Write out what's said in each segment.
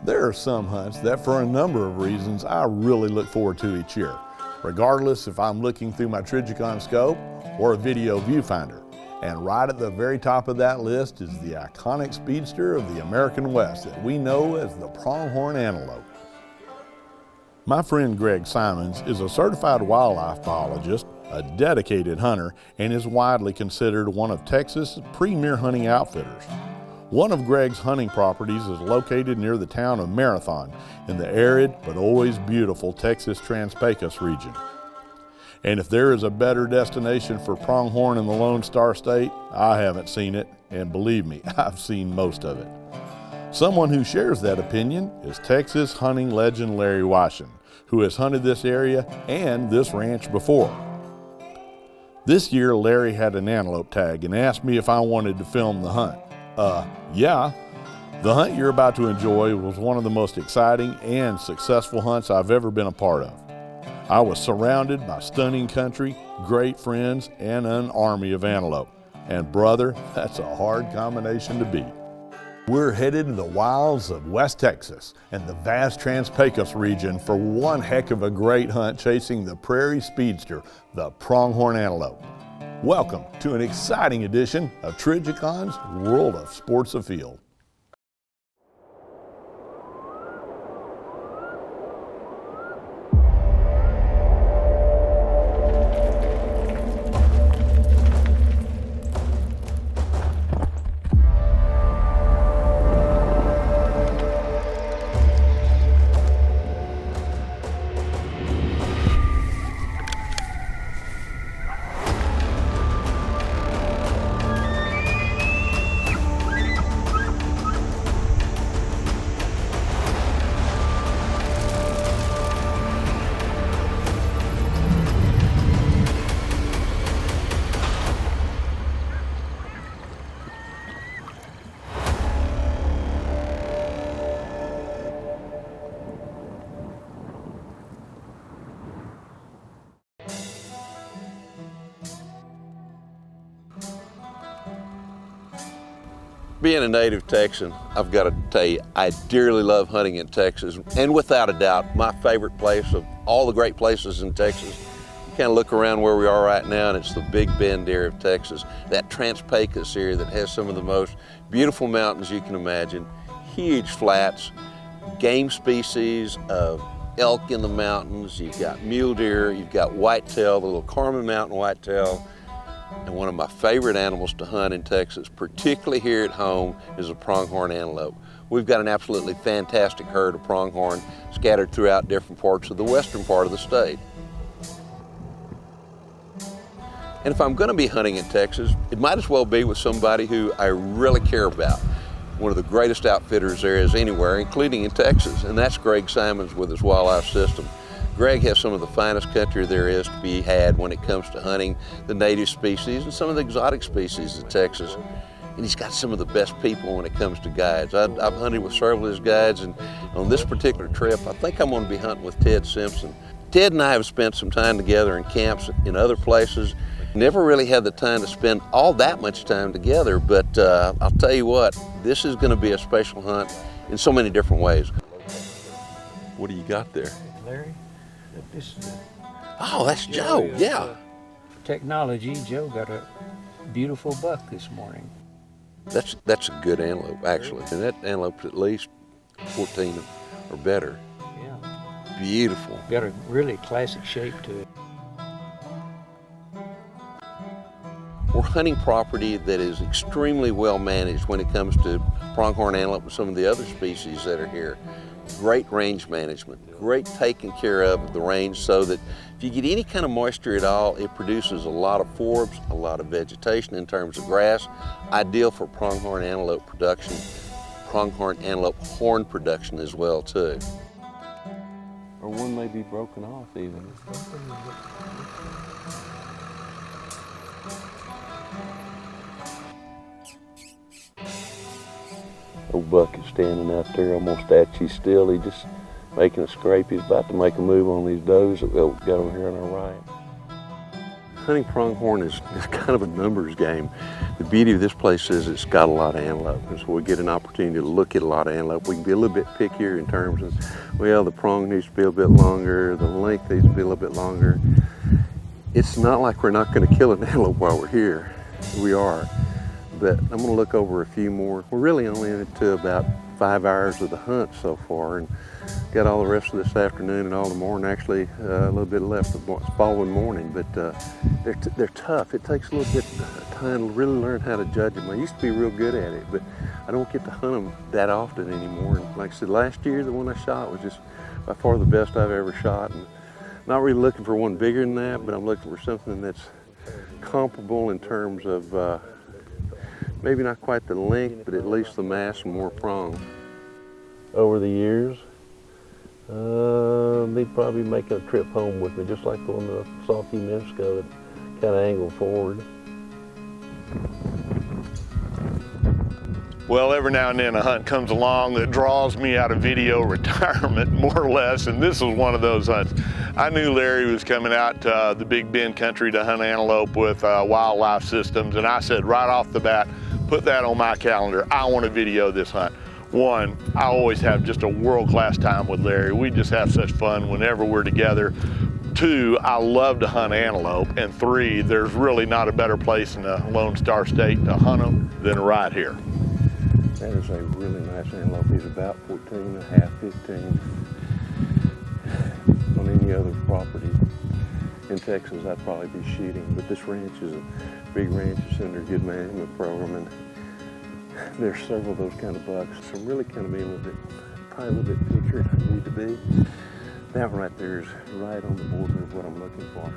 There are some hunts that for a number of reasons I really look forward to each year, regardless if I'm looking through my Trijicon scope or a video viewfinder. And right at the very top of that list is the iconic speedster of the American West that we know as the pronghorn antelope. My friend Greg Simons is a certified wildlife biologist, a dedicated hunter, and is widely considered one of Texas' premier hunting outfitters. One of Greg's hunting properties is located near the town of Marathon in the arid but always beautiful Texas Trans-Pecos region. And if there is a better destination for pronghorn in the Lone Star State, I haven't seen it, and believe me, I've seen most of it. Someone who shares that opinion is Texas hunting legend Larry Washington, who has hunted this area and this ranch before. This year, Larry had an antelope tag and asked me if I wanted to film the hunt. Yeah. The hunt you're about to enjoy was one of the most exciting and successful hunts I've ever been a part of. I was surrounded by stunning country, great friends, and an army of antelope. And brother, that's a hard combination to beat. We're headed to the wilds of West Texas and the vast Trans-Pecos region for one heck of a great hunt chasing the prairie speedster, the pronghorn antelope. Welcome to an exciting edition of Trijicon's World of Sports Afield. Being a native Texan, I've got to tell you, I dearly love hunting in Texas. And without a doubt, my favorite place of all the great places in Texas, you kind of look around where we are right now and it's the Big Bend area of Texas, that Trans-Pecos area that has some of the most beautiful mountains you can imagine, huge flats, game species of elk in the mountains, you've got mule deer, you've got whitetail, the little Carmen Mountain whitetail. And one of my favorite animals to hunt in Texas, particularly here at home, is a pronghorn antelope. We've got an absolutely fantastic herd of pronghorn scattered throughout different parts of the western part of the state. And if I'm going to be hunting in Texas, it might as well be with somebody who I really care about. One of the greatest outfitters there is anywhere, including in Texas, and that's Greg Simons with his wildlife system. Greg has some of the finest country there is to be had when it comes to hunting the native species and some of the exotic species of Texas. And he's got some of the best people when it comes to guides. I've hunted with several of his guides, and on this particular trip, I think I'm going to be hunting with Ted Simpson. Ted and I have spent some time together in camps in other places. Never really had the time to spend all that much time together, but I'll tell you what, this is going to be a special hunt in so many different ways. What do you got there? Larry? This is Oh, that's Joe, yeah. Technology. Joe got a beautiful buck this morning. That's a good antelope, actually. And that antelope's at least 14 or better. Yeah. Beautiful. Got a really classic shape to it. We're hunting property that is extremely well managed when it comes to pronghorn antelope and some of the other species that are here. Great range management, great taking care of the range so that if you get any kind of moisture at all, it produces a lot of forbs, a lot of vegetation in terms of grass, ideal for pronghorn antelope production, pronghorn antelope horn production as well too. Or one may be broken off even. Old buck is standing out there almost at you still. He just making a scrape. He's about to make a move on these does that we got over here on our right. hunting pronghorn is kind of a numbers game. The beauty of this place is it's got a lot of antelope, and so we get an opportunity to look at a lot of antelope. We can be a little bit pickier in terms of, well, the prong needs to be a bit longer, the length needs to be a little bit longer. It's not like we're not going to kill an antelope while we're here. We are, but I'm going to look over a few more. We're really only into about 5 hours of the hunt so far, and got all the rest of this afternoon and all the morning, actually a little bit left the following morning, but they're tough. It takes a little bit of time to really learn how to judge them. I used to be real good at it, but I don't get to hunt them that often anymore. And like I said, last year the one I shot was just by far the best I've ever shot, and not really looking for one bigger than that, but I'm looking for something that's comparable in terms of maybe not quite the length, but at least the mass and more prong. Over the years, they'd probably make a trip home with me, just like the one that I saw a few minutes ago that kind of angled forward. Well, every now and then a hunt comes along that draws me out of video retirement, more or less, and this was one of those hunts. I knew Larry was coming out to the Big Bend country to hunt antelope with Wildlife Systems, and I said right off the bat, put that on my calendar. I want to video this hunt. One, I always have just a world-class time with Larry. We just have such fun whenever we're together. Two, I love to hunt antelope. And three, there's really not a better place in the Lone Star State to hunt them than right here. That is a really nice antelope. He's about 14 and a half, 15. On any other property in Texas, I'd probably be shooting. But this ranch is a big ranch. It's under a good management program. And there's several of those kind of bucks. So I'm really kind of being probably a little bit pickier than I need to be. That one right there is right on the border of what I'm looking for.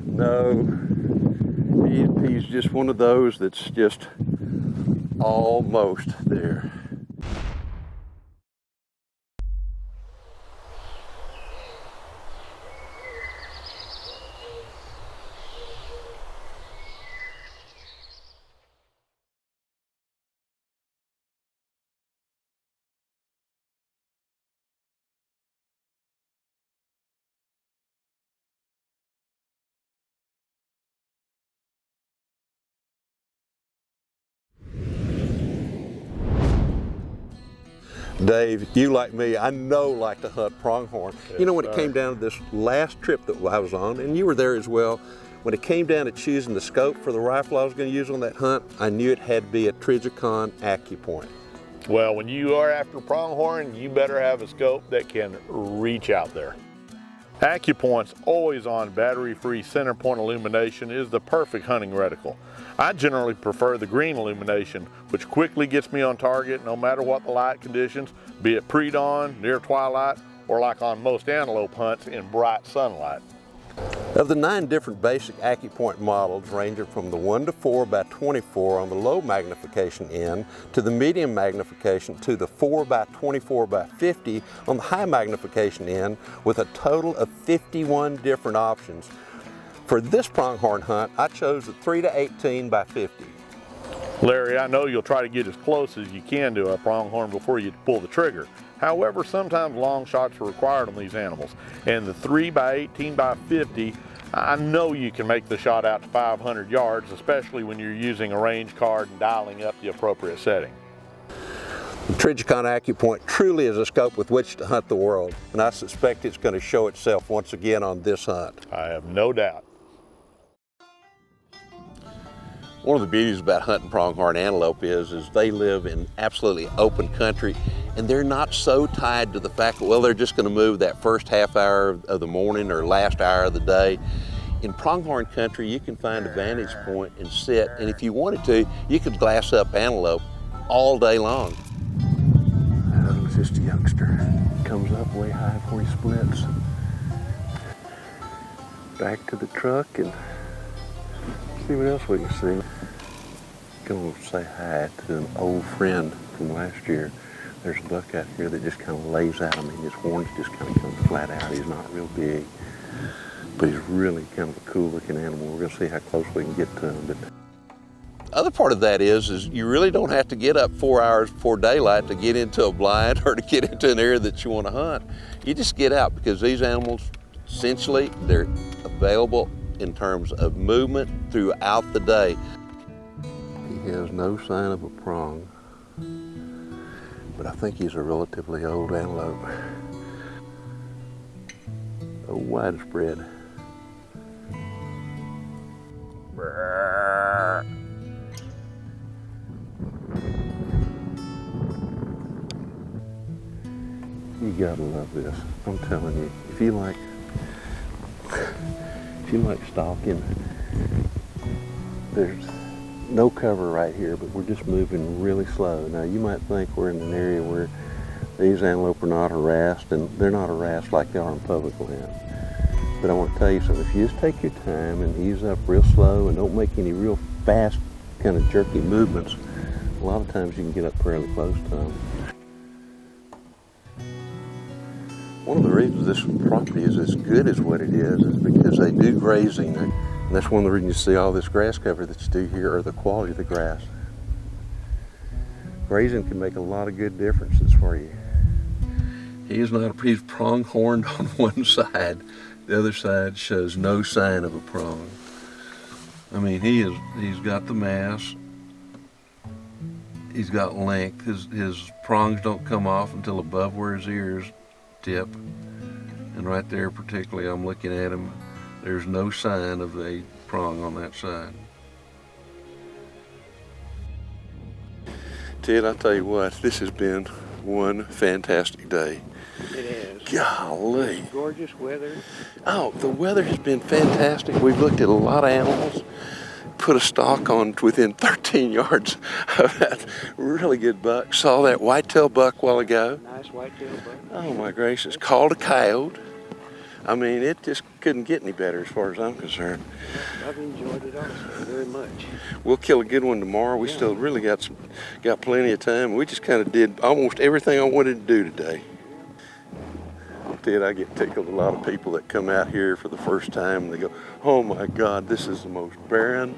No, he's just one of those that's just almost there. Dave, you like me, I know like to hunt pronghorn. Yes, you know, when it came down to this last trip that I was on, and you were there as well, when it came down to choosing the scope for the rifle I was going to use on that hunt, I knew it had to be a Trijicon AccuPoint. Well, when you are after pronghorn, you better have a scope that can reach out there. AccuPoint's always on battery-free center point illumination is the perfect hunting reticle. I generally prefer the green illumination, which quickly gets me on target no matter what the light conditions, be it pre-dawn, near twilight, or like on most antelope hunts in bright sunlight. Of the 9 different basic AccuPoint models, ranging from the 1:4 by 24 on the low magnification end to the medium magnification to the 4 by 24 by 50 on the high magnification end, with a total of 51 different options. For this pronghorn hunt, I chose the 3 to 18 by 50. Larry, I know you'll try to get as close as you can to a pronghorn before you pull the trigger. However, sometimes long shots are required on these animals. And the 3 by 18 by 50, I know you can make the shot out to 500 yards, especially when you're using a range card and dialing up the appropriate setting. The Trijicon AccuPoint truly is a scope with which to hunt the world, and I suspect it's going to show itself once again on this hunt. I have no doubt. One of the beauties about hunting pronghorn antelope is they live in absolutely open country, and they're not so tied to the fact that, well, they're just going to move that first half hour of the morning or last hour of the day. In pronghorn country, you can find a vantage point and sit, and if you wanted to, you could glass up antelope all day long. That was just a youngster. Comes up way high before he splits. Back to the truck and see what else we can see. Going to say hi to an old friend from last year. There's a buck out here that just kind of lays out. I mean, his horns just kind of come flat out. He's not real big, but he's really kind of a cool looking animal. We're going to see how close we can get to him. But the other part of that is you really don't have to get up 4 hours before daylight to get into a blind or to get into an area that you want to hunt. You just get out, because these animals Essentially, they're available in terms of movement throughout the day. He has no sign of a prong, but I think he's a relatively old antelope. A widespread. You gotta love this. I'm telling you, if you like stalking, there's no cover right here, but we're just moving really slow. Now you might think we're in an area where these antelope are not harassed, and they're not harassed like they are on public land. But I want to tell you something, if you just take your time and ease up real slow and don't make any real fast kind of jerky movements, a lot of times you can get up fairly close to them. One of the reasons this property is as good as what it is because they do grazing. And that's one of the reasons you see all this grass cover that you do here, or the quality of the grass. Grazing can make a lot of good differences for you. He's pronghorned on one side. The other side shows no sign of a prong. I mean, he's got the mass. He's got length. His prongs don't come off until above where his ears tip. And right there particularly, I'm looking at him, there's no sign of a prong on that side. Ted, I'll tell you what, this has been one fantastic day. It is. Golly. Gorgeous weather. Oh, the weather has been fantastic. We've looked at a lot of animals, put a stalk on within 13 yards of that really good buck. Saw that whitetail buck a while ago. Nice whitetail buck. Oh my gracious, called a coyote. I mean, it just couldn't get any better as far as I'm concerned. I've enjoyed it also very much. We'll kill a good one tomorrow. We still really got plenty of time. We just kind of did almost everything I wanted to do today. Ted, I get tickled. A lot of people that come out here for the first time, and they go, oh my God, this is the most barren,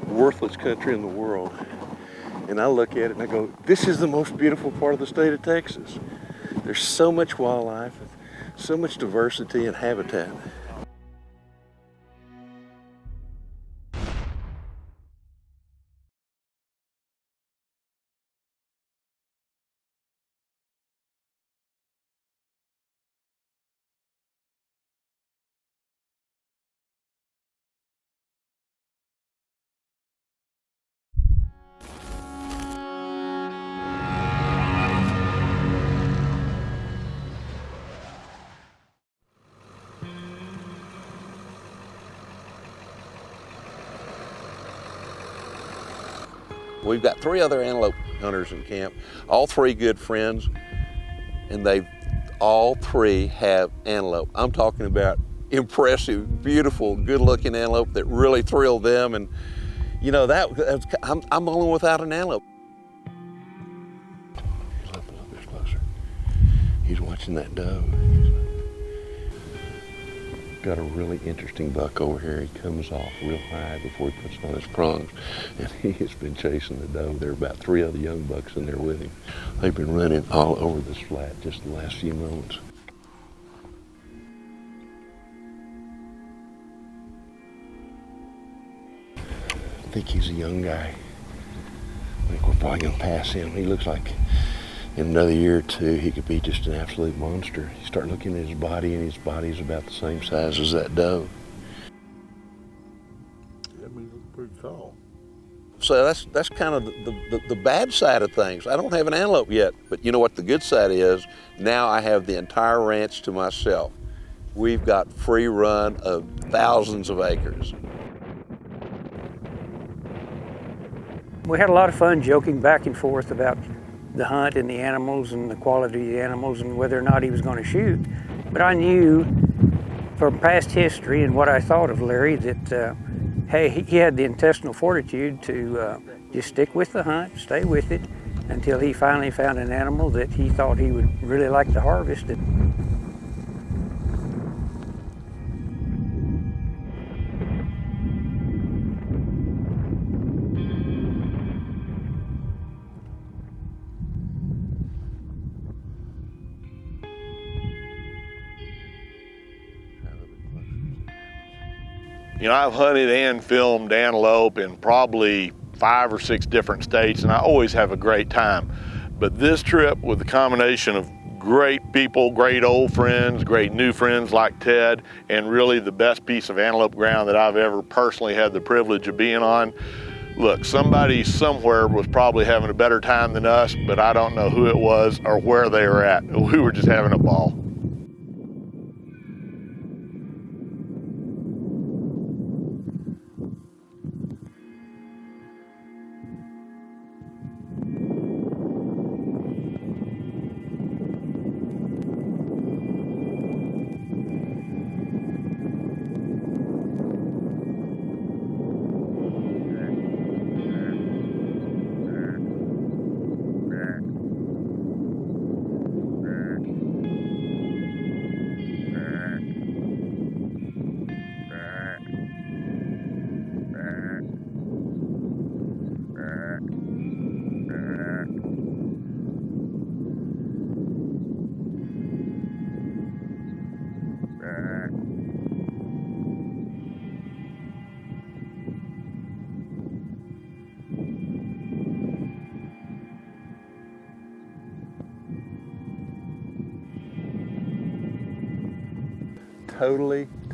worthless country in the world. And I look at it and I go, this is the most beautiful part of the state of Texas. There's so much wildlife, so much diversity and habitat. We've got 3 other antelope hunters in camp, all 3 good friends, and all 3 have antelope. I'm talking about impressive, beautiful, good-looking antelope that really thrilled them, and you know I'm the only one without an antelope. He's up a little bit closer. He's watching that doe. Got a really interesting buck over here. He comes off real high before he puts on his prongs, and he has been chasing the doe. There are about 3 other young bucks in there with him. They've been running all over this flat just the last few moments. I think he's a young guy. I think we're probably gonna pass him. He looks like in another year or 2, he could be just an absolute monster. You start looking at his body, and his body's about the same size as that doe. That means it's pretty tall. So that's kind of the bad side of things. I don't have an antelope yet, but you know what the good side is? Now I have the entire ranch to myself. We've got free run of thousands of acres. We had a lot of fun joking back and forth about the hunt and the animals and the quality of the animals and whether or not he was going to shoot. But I knew from past history and what I thought of Larry that, hey, he had the intestinal fortitude to just stick with the hunt, stay with it, until he finally found an animal that he thought he would really like to harvest. You know, I've hunted and filmed antelope in probably 5 or 6 different states, and I always have a great time. But this trip, with the combination of great people, great old friends, great new friends like Ted, and really the best piece of antelope ground that I've ever personally had the privilege of being on. Look, somebody somewhere was probably having a better time than us, but I don't know who it was or where they were at. We were just having a ball.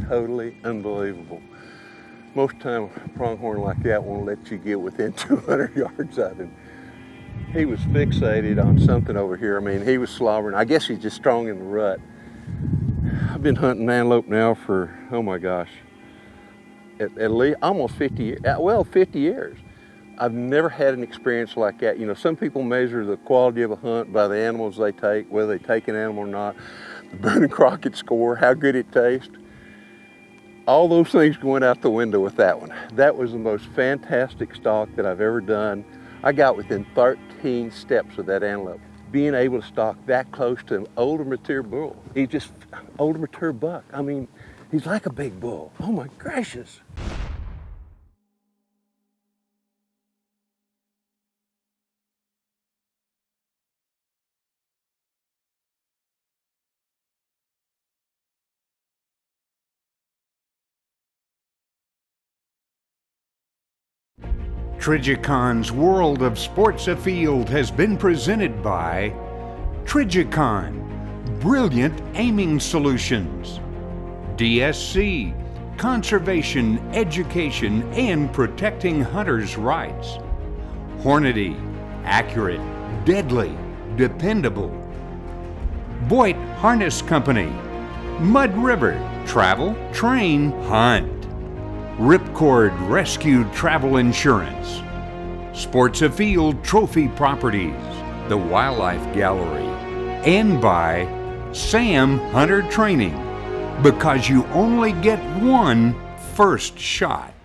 Totally unbelievable. Most time a pronghorn like that won't let you get within 200 yards of him. He was fixated on something over here. I mean, he was slobbering. I guess he's just strong in the rut. I've been hunting antelope now for, oh my gosh, at least almost 50 years. Well, 50 years. I've never had an experience like that. You know, some people measure the quality of a hunt by the animals they take, whether they take an animal or not, the Boone and Crockett score, how good it tastes. All those things went out the window with that one. That was the most fantastic stalk that I've ever done. I got within 13 steps of that antelope. Being able to stalk that close to an older mature bull. He's just older mature buck. I mean, he's like a big bull. Oh my gracious. Trigicon's World of Sports Afield has been presented by Trigicon, brilliant aiming solutions. DSC, conservation, education, and protecting hunters' rights. Hornady, accurate, deadly, dependable. Boyd Harness Company, Mud River, travel, train, hunt. Ripcord Rescue Travel Insurance, Sports Afield Trophy Properties, the Wildlife Gallery, and by Sam Hunter Training, because you only get one first shot.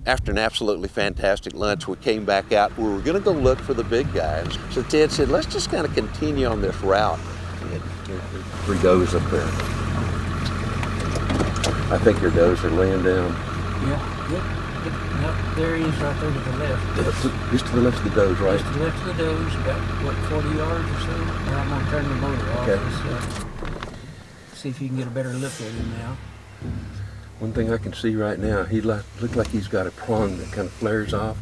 After an absolutely fantastic lunch, we came back out. We were going to go look for the big guys. So Ted said, let's just kind of continue on this route. Three does up there. I think your does are laying down. Yeah, yep. No, there he is right there to the left. Just to the left of the does, right? Just to the left of the does, about, what, 40 yards or so? Now I'm going to turn the motor off. Okay. Let's see if you can get a better look at him now. One thing I can see right now, he looks like he's got a prong that kind of flares off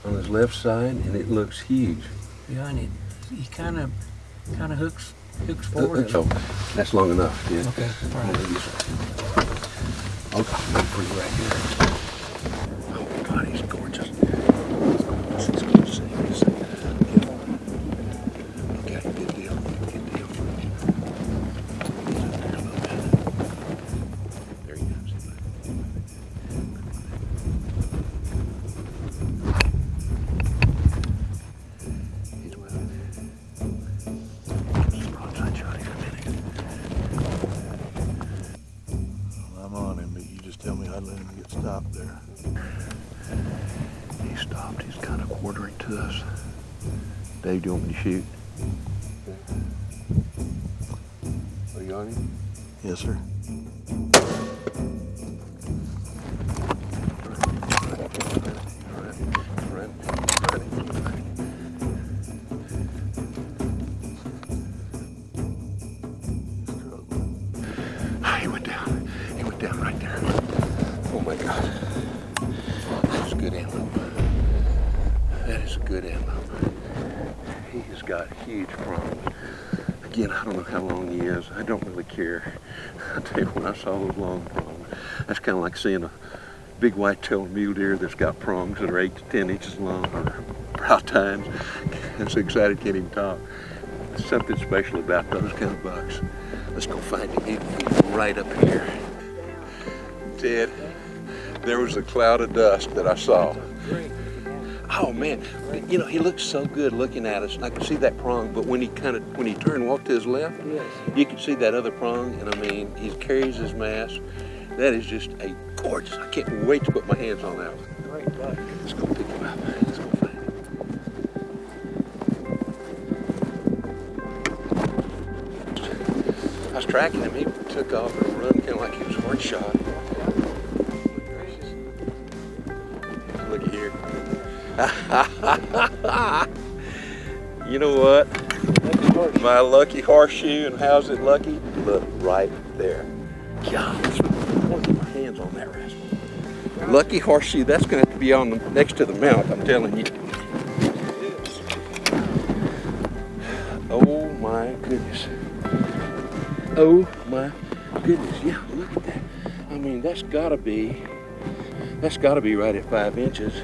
on his left side, and it looks huge. Yeah, and he kind of hooks forward. So that's long enough, yeah. Okay, all right. Okay, I'm wait for you right here. Oh my God, he's gorgeous. He's gorgeous. Okay, good deal. Good deal. There he goes. He's with it. Broadside shot here in a minute. I'm on him, but you just tell me I'd let him get stopped there. He stopped. He's kind of quartering to us. Dave, do you want me to shoot? Are you on him? Yes, sir. good animal. He has got huge prongs. Again, I don't know how long he is. I don't really care. I tell you, when I saw those long prongs, that's kind of like seeing a big white-tailed mule deer that's got prongs that are 8 to 10 inches long, or brow tines. I'm so excited, can't even talk. There's something special about those kind of bucks. Let's go find him. He's right up here. Ted, there was a cloud of dust that I saw. Oh man, you know, he looked so good looking at us. I could see that prong, but when he turned and walked to his left, you could see that other prong, and I mean, he carries his mass. That is just a gorgeous. I can't wait to put my hands on that one. Let's go pick him up. Let's go find him. I was tracking him. He took off and run kind of like he was hard shot. Look here. You know what? My lucky horseshoe, and how's it lucky? Look, right there. God, I want to get my hands on that rascal. Lucky horseshoe, that's going to have to be on the, next to the mount, I'm telling you. Oh my goodness. Oh my goodness, yeah, look at that. I mean, that's got to be right at 5 inches.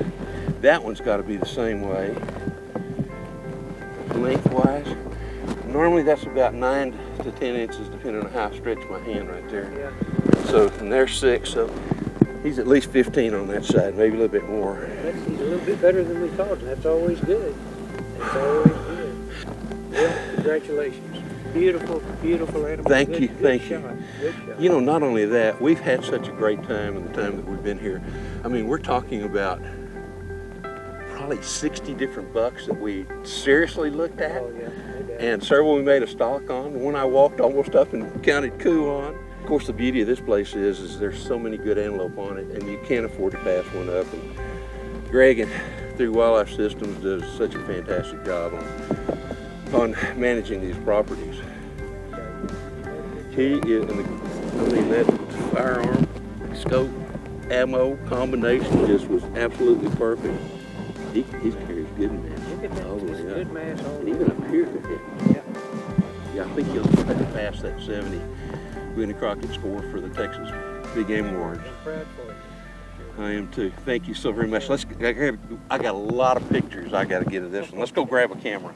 That one's got to be the same way. Lengthwise, normally that's about 9 to 10 inches, depending on how I stretch my hand right there. Yeah. So, and there's 6, so he's at least 15 on that side, maybe a little bit more. He's a little bit better than we thought, and that's always good. That's always good. Well, congratulations. Beautiful, beautiful animal. Thank you, thank you. Good shot. You know, not only that, we've had such a great time in the time that we've been here. I mean, we're talking about probably 60 different bucks that we seriously looked at. Oh, yeah. And several we made a stalk on. The one I walked almost up and counted coup on. Of course, the beauty of this place is there's so many good antelope on it, and you can't afford to pass one up. And Greg, and through Wildlife Systems, does such a fantastic job on managing these properties. He is, I mean, that firearm, scope, ammo combination just was absolutely perfect. He carries good mass. Look at that, all the way up. good mass all And the even way up here to hit. Yeah, I think he'll pass that 70 Winnie Crockett score for the Texas Big Game Awards. I'm proud for you. I am too. Thank you so very much. I got a lot of pictures I got to get of this one. Let's go grab a camera.